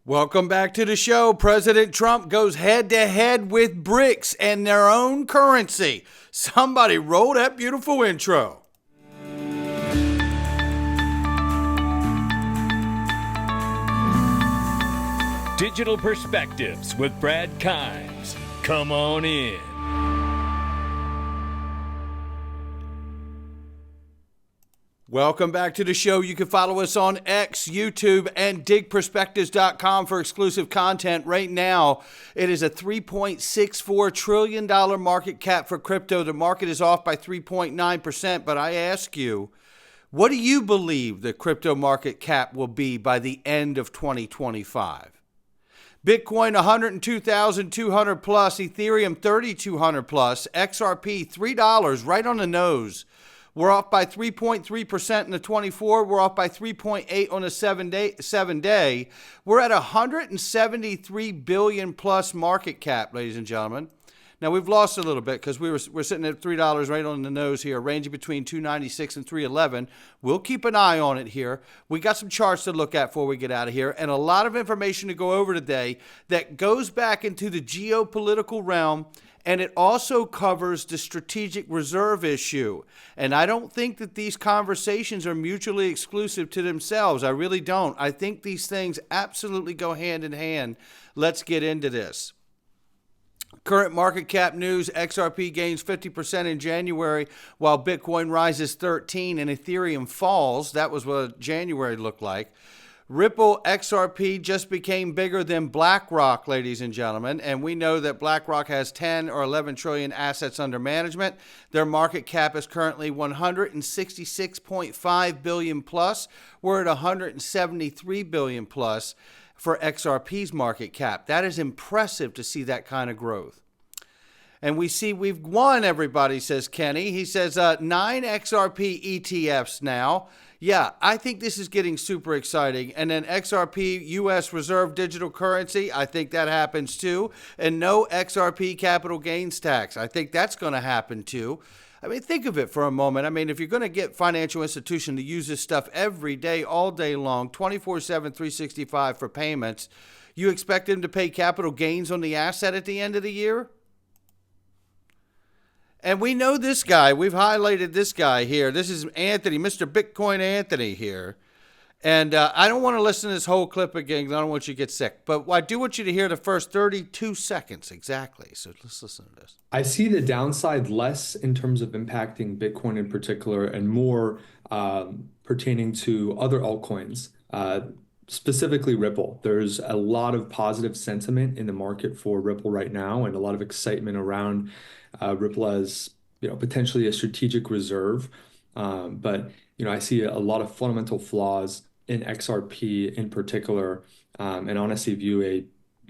Welcome back to the show. President Trump goes head to head with BRICS and their own currency. Somebody roll that beautiful intro. Digital Perspectives with Brad Kimes. Come on in. Welcome back to the show. You can follow us on X, YouTube, and digperspectives.com for exclusive content. Right now, it is a $3.64 trillion market cap for crypto. The market is off by 3.9%, but I ask you, what do you believe the crypto market cap will be by the end of 2025? Bitcoin 102,200 plus, Ethereum 3,200 plus, XRP $3 right on the nose. We're off by 3.3% in the 24. We're off by 3.8 on the seven day. We're at 173 billion plus market cap, ladies and gentlemen. Now we've lost a little bit because we're sitting at $3 right on the nose here, ranging between 296 and 311. We'll keep an eye on it here. We got some charts to look at before we get out of here, and a lot of information to go over today that goes back into the geopolitical realm. And it also covers the strategic reserve issue. And I don't think that these conversations are mutually exclusive to themselves. I really don't. I think these things absolutely go hand in hand. Let's get into this. Current market cap news, XRP gains 50% in January, while Bitcoin rises 13% and Ethereum falls. That was what January looked like. Ripple XRP just became bigger than BlackRock, ladies and gentlemen, and we know that BlackRock has 10 or 11 trillion assets under management. Their market cap is currently 166.5 billion plus. We're at 173 billion plus for XRP's market cap. That is impressive to see that kind of growth. And we see we've won, everybody, says Kenny. He says 9 XRP ETFs now. Yeah, I think this is getting super exciting. And then XRP U.S. Reserve Digital Currency, I think that happens too. And no XRP capital gains tax. I think that's going to happen too. I mean, think of it for a moment. I mean, if you're going to get financial institution to use this stuff every day, all day long, 24/7, 365 for payments, you expect them to pay capital gains on the asset at the end of the year? And we know this guy. We've highlighted this guy here. This is Anthony, Mr. Bitcoin Anthony here. And I don't want to listen to this whole clip again because I don't want you to get sick. But I do want you to hear the first 32 seconds exactly. So let's listen to this. I see the downside less in terms of impacting Bitcoin in particular and more pertaining to other altcoins, specifically Ripple. There's a lot of positive sentiment in the market for Ripple right now and a lot of excitement around Ripple as, potentially a strategic reserve. But, I see a lot of fundamental flaws in XRP in particular, and honestly view a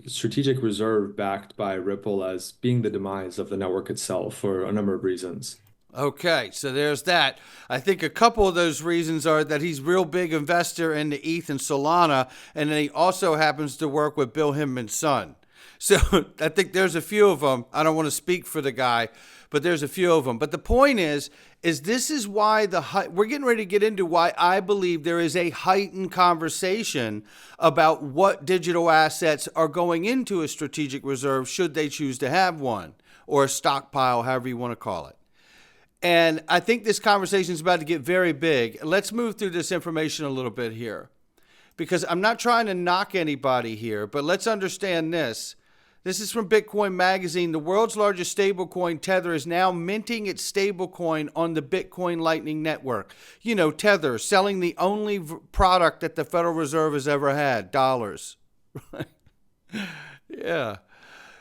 strategic reserve backed by Ripple as being the demise of the network itself for a number of reasons. Okay, so there's that. I think a couple of those reasons are that he's a real big investor in the ETH and Solana, and then he also happens to work with Bill Hinman's son. So I think there's a few of them. I don't want to speak for the guy, but there's a few of them. But the point is this is why we're getting ready to get into why I believe there is a heightened conversation about what digital assets are going into a strategic reserve should they choose to have one, or a stockpile, however you want to call it. And I think this conversation is about to get very big. Let's move through this information a little bit here, because I'm not trying to knock anybody here, but let's understand this. This is from Bitcoin Magazine. The world's largest stablecoin, Tether, is now minting its stablecoin on the Bitcoin Lightning Network. Tether, selling the only product that the Federal Reserve has ever had, dollars. Yeah.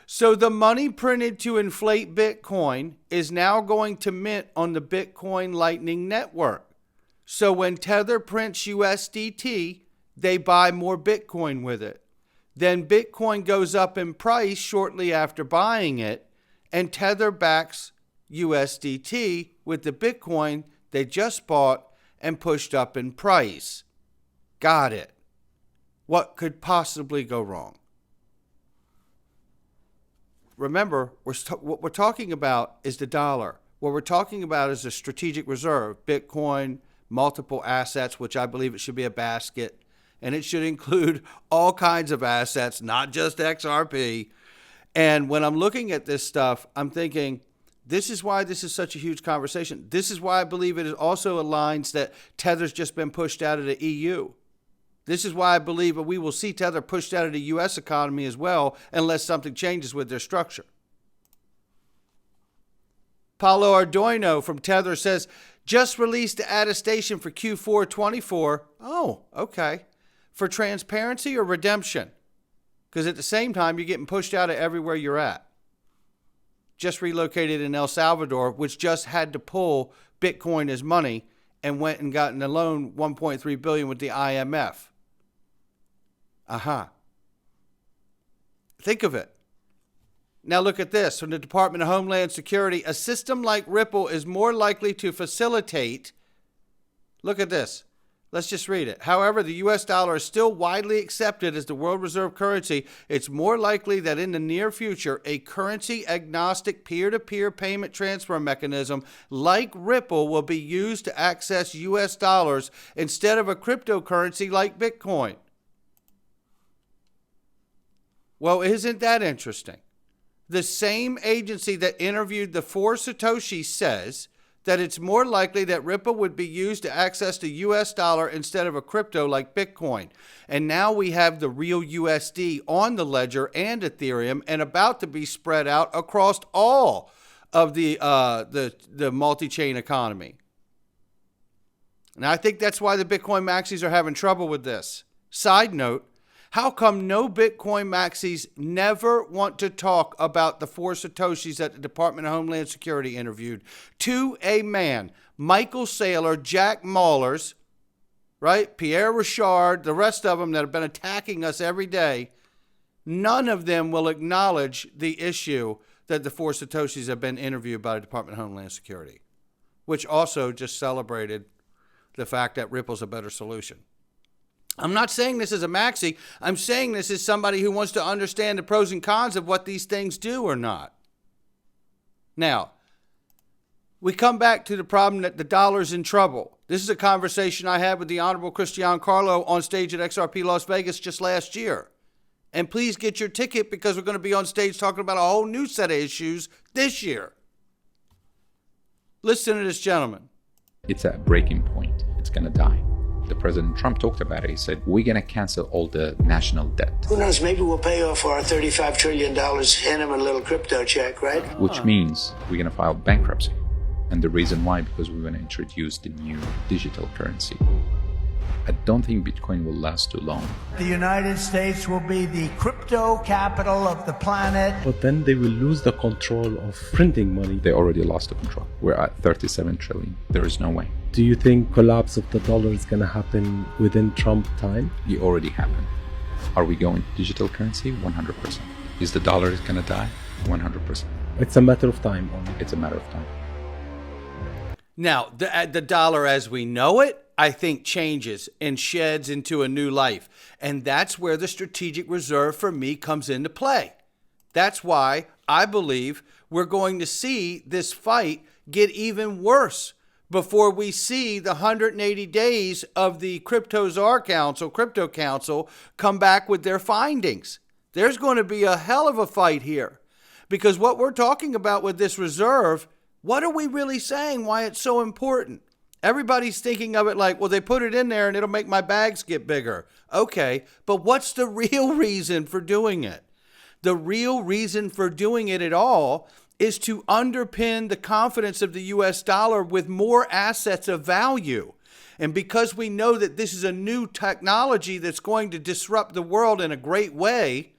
So the money printed to inflate Bitcoin is now going to mint on the Bitcoin Lightning Network. So when Tether prints USDT, they buy more Bitcoin with it. Then Bitcoin goes up in price shortly after buying it, and Tether backs USDT with the Bitcoin they just bought and pushed up in price. Got it. What could possibly go wrong? Remember, what we're talking about is the dollar. What we're talking about is a strategic reserve, Bitcoin, multiple assets, which I believe it should be a basket, and it should include all kinds of assets, not just XRP. And when I'm looking at this stuff, I'm thinking, this is why this is such a huge conversation. This is why I believe it also aligns that Tether's just been pushed out of the EU. This is why I believe that we will see Tether pushed out of the U.S. economy as well, unless something changes with their structure. Paulo Ardoino from Tether says, just released the attestation for Q4 24. Oh, okay. For transparency or redemption? Because at the same time, you're getting pushed out of everywhere you're at. Just relocated in El Salvador, which just had to pull Bitcoin as money and went and gotten a loan, $1.3 billion with the IMF. Think of it. Now look at this. From the Department of Homeland Security, a system like Ripple is more likely to facilitate, look at this. Let's just read it. However, the U.S. dollar is still widely accepted as the world reserve currency. It's more likely that in the near future, a currency-agnostic peer-to-peer payment transfer mechanism like Ripple will be used to access U.S. dollars instead of a cryptocurrency like Bitcoin. Well, isn't that interesting? The same agency that interviewed the 4 Satoshi says that it's more likely that Ripple would be used to access the US dollar instead of a crypto like Bitcoin. And now we have the real USD on the ledger and Ethereum and about to be spread out across all of the multi-chain economy. And I think that's why the Bitcoin maxis are having trouble with this. Side note, how come no Bitcoin maxis never want to talk about the 4 Satoshis that the Department of Homeland Security interviewed? To a man, Michael Saylor, Jack Mallers, right? Pierre Richard, the rest of them that have been attacking us every day. None of them will acknowledge the issue that the 4 Satoshis have been interviewed by the Department of Homeland Security, which also just celebrated the fact that Ripple's a better solution. I'm not saying this is a maxi. I'm saying this is somebody who wants to understand the pros and cons of what these things do or not. Now, we come back to the problem that the dollar's in trouble. This is a conversation I had with the Honorable Cristian Carlo on stage at XRP Las Vegas just last year. And please get your ticket because we're going to be on stage talking about a whole new set of issues this year. Listen to this gentleman. It's at a breaking point. It's going to die. The President Trump talked about it. He said, we're going to cancel all the national debt. Who knows, maybe we'll pay off our $35 trillion, hand him a little crypto check, right? Which means we're going to file bankruptcy. And the reason why, because we're going to introduce the new digital currency. I don't think Bitcoin will last too long. The United States will be the crypto capital of the planet. But then they will lose the control of printing money. They already lost the control. We're at 37 trillion. There is no way. Do you think collapse of the dollar is going to happen within Trump time? It already happened. Are we going to digital currency? 100%. Is the dollar going to die? 100%. It's a matter of time. It's a matter of time. Now, the dollar as we know it, I think changes and sheds into a new life. And that's where the strategic reserve for me comes into play. That's why I believe we're going to see this fight get even worse before we see the 180 days of the Crypto Council come back with their findings. There's going to be a hell of a fight here because what we're talking about with this reserve, what are we really saying? Why it's so important? Everybody's thinking of it like, well, they put it in there and it'll make my bags get bigger. Okay, but what's the real reason for doing it? The real reason for doing it at all is to underpin the confidence of the US dollar with more assets of value. And because we know that this is a new technology that's going to disrupt the world in a great way,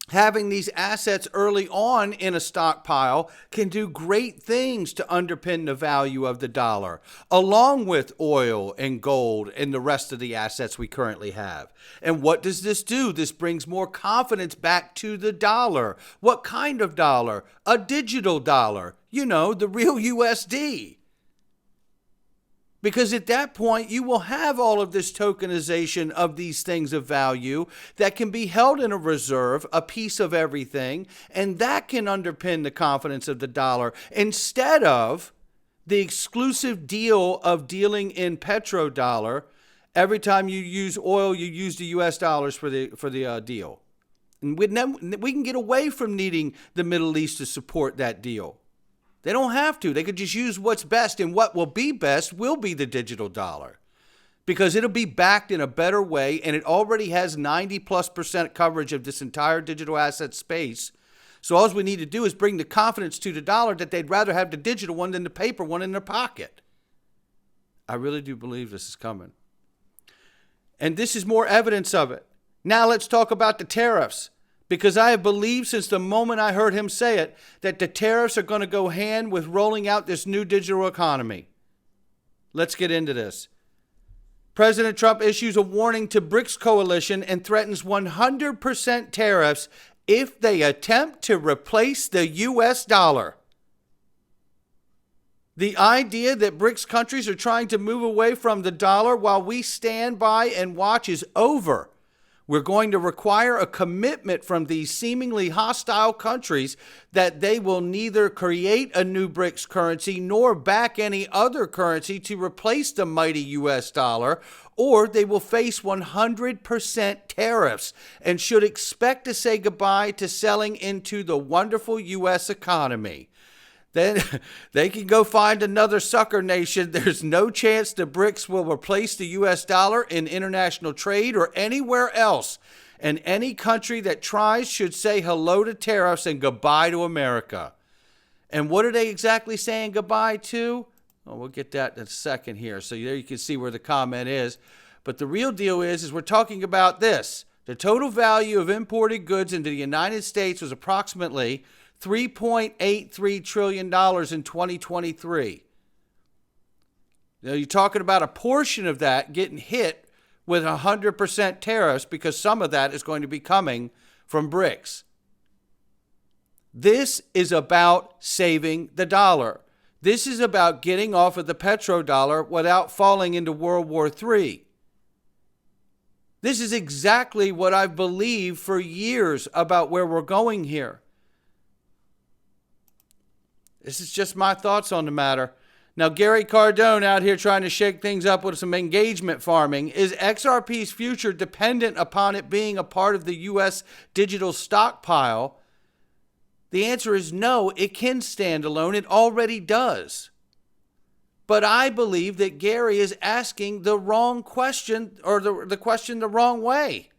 having these assets early on in a stockpile can do great things to underpin the value of the dollar, along with oil and gold and the rest of the assets we currently have. And what does this do? This brings more confidence back to the dollar. What kind of dollar? A digital dollar. You know, the real USD. Because at that point, you will have all of this tokenization of these things of value that can be held in a reserve, a piece of everything, and that can underpin the confidence of the dollar instead of the exclusive deal of dealing in petrodollar Every time you use oil, you use the U.S. dollars for the deal. And we can get away from needing the Middle East to support that deal. They don't have to. They could just use what's best, and what will be best will be the digital dollar, because it'll be backed in a better way, and it already has 90+% coverage of this entire digital asset space. So all we need to do is bring the confidence to the dollar that they'd rather have the digital one than the paper one in their pocket. I really do believe this is coming. And this is more evidence of it. Now let's talk about the tariffs, because I have believed since the moment I heard him say it that the tariffs are going to go hand with rolling out this new digital economy. Let's get into this. President Trump issues a warning to BRICS coalition and threatens 100% tariffs if they attempt to replace the U.S. dollar. The idea that BRICS countries are trying to move away from the dollar while we stand by and watch is over. We're going to require a commitment from these seemingly hostile countries that they will neither create a new BRICS currency nor back any other currency to replace the mighty U.S. dollar, or they will face 100% tariffs and should expect to say goodbye to selling into the wonderful U.S. economy. Then they can go find another sucker nation. There's no chance the BRICS will replace the U.S. dollar in international trade or anywhere else. And any country that tries should say hello to tariffs and goodbye to America. And what are they exactly saying goodbye to? Well, we'll get that in a second here. So there you can see where the comment is. But the real deal is we're talking about this. The total value of imported goods into the United States was approximately $3.83 trillion in 2023. Now, you're talking about a portion of that getting hit with 100% tariffs because some of that is going to be coming from BRICS. This is about saving the dollar. This is about getting off of the petrodollar without falling into World War III. This is exactly what I've believed for years about where we're going here. This is just my thoughts on the matter. Now, Gary Cardone out here trying to shake things up with some engagement farming. Is XRP's future dependent upon it being a part of the U.S. digital stockpile? The answer is no, it can stand alone. It already does. But I believe that Gary is asking the wrong question, or the question the wrong way.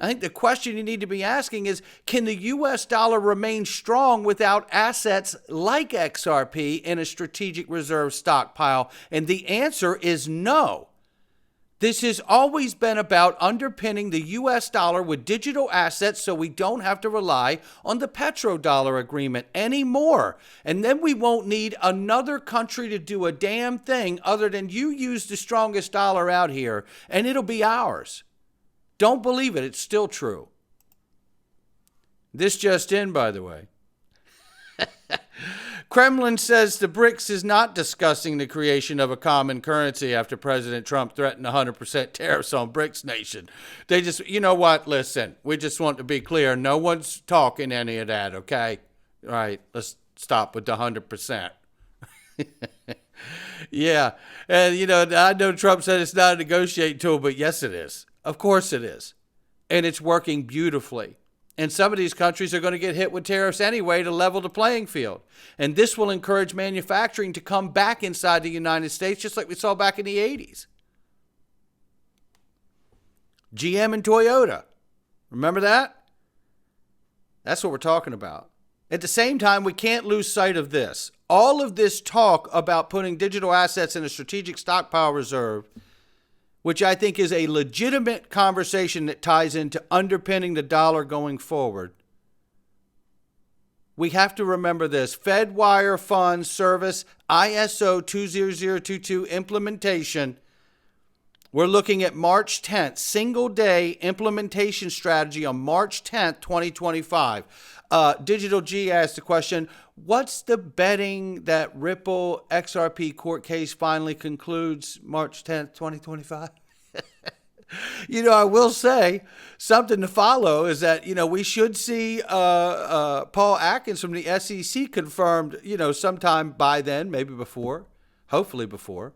I think the question you need to be asking is, can the U.S. dollar remain strong without assets like XRP in a strategic reserve stockpile? And the answer is no. This has always been about underpinning the U.S. dollar with digital assets so we don't have to rely on the petrodollar agreement anymore. And then we won't need another country to do a damn thing other than you use the strongest dollar out here, and it'll be ours. Don't believe it. It's still true. This just in, by the way. Kremlin says the BRICS is not discussing the creation of a common currency after President Trump threatened 100% tariffs on BRICS nation. They just, you know what? Listen, we just want to be clear. No one's talking any of that, okay? All right, let's stop with the 100%. Yeah, and you know, I know Trump said it's not a negotiating tool, but yes, it is. Of course it is. And it's working beautifully. And some of these countries are going to get hit with tariffs anyway to level the playing field. And this will encourage manufacturing to come back inside the United States, just like we saw back in the 80s. GM and Toyota. Remember that? That's what we're talking about. At the same time, we can't lose sight of this. All of this talk about putting digital assets in a strategic stockpile reserve, which I think is a legitimate conversation that ties into underpinning the dollar going forward. We have to remember this. FedWire Fund Service ISO 20022 implementation. We're looking at March 10th, single day implementation strategy on March 10th, 2025. Digital G asked the question, what's the betting that Ripple XRP court case finally concludes March 10th, 2025? You know, I will say something to follow is that, you know, we should see Paul Atkins from the SEC confirmed, you know, sometime by then, maybe before, hopefully before.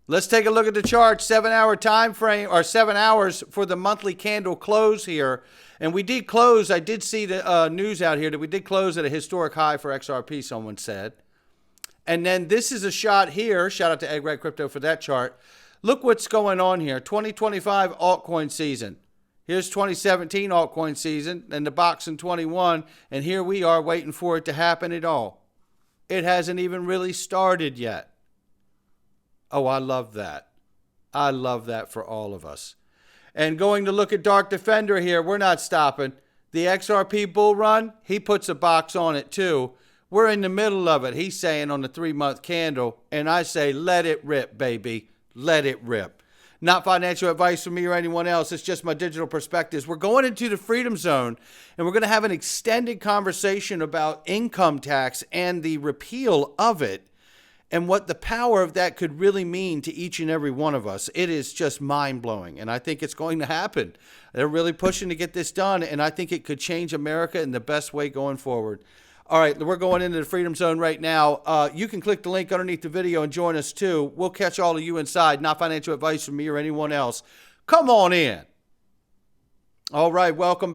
Let's take a look at the chart. 7-hour time frame, or 7 hours for the monthly candle close here. And we did close. I did see the news out here that we did close at a historic high for XRP, someone said. And then this is a shot here. Shout out to Egg Red Crypto for that chart. Look what's going on here. 2025 altcoin season. Here's 2017 altcoin season and the box in 21. And here we are waiting for it to happen at all. It hasn't even really started yet. Oh, I love that. I love that for all of us. And going to look at Dark Defender here, we're not stopping. The XRP bull run, he puts a box on it too. We're in the middle of it. He's saying on the 3-month candle, and I say, let it rip, baby. Let it rip. Not financial advice from me or anyone else. It's just my digital perspectives. We're going into the freedom zone, and we're going to have an extended conversation about income tax and the repeal of it, and what the power of that could really mean to each and every one of us. It is just mind-blowing, and I think it's going to happen. They're really pushing to get this done, and I think it could change America in the best way going forward. All right, we're going into the freedom zone right now. You can click the link underneath the video and join us too. We'll catch all of you inside. Not financial advice from me or anyone else. Come on in. All right, welcome.